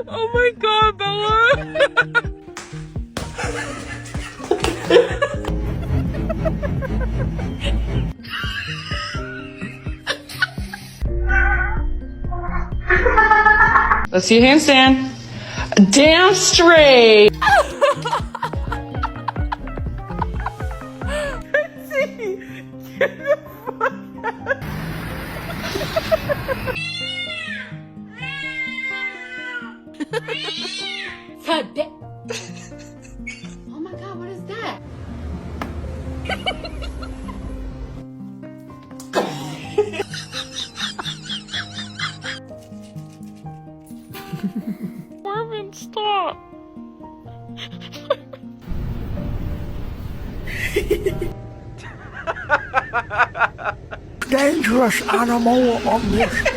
Oh my god, Bella! Let's see a handstand. Damn straight! Get the fuck out. Oh my god, what is that? Marvin, stop. Dangerous animal on this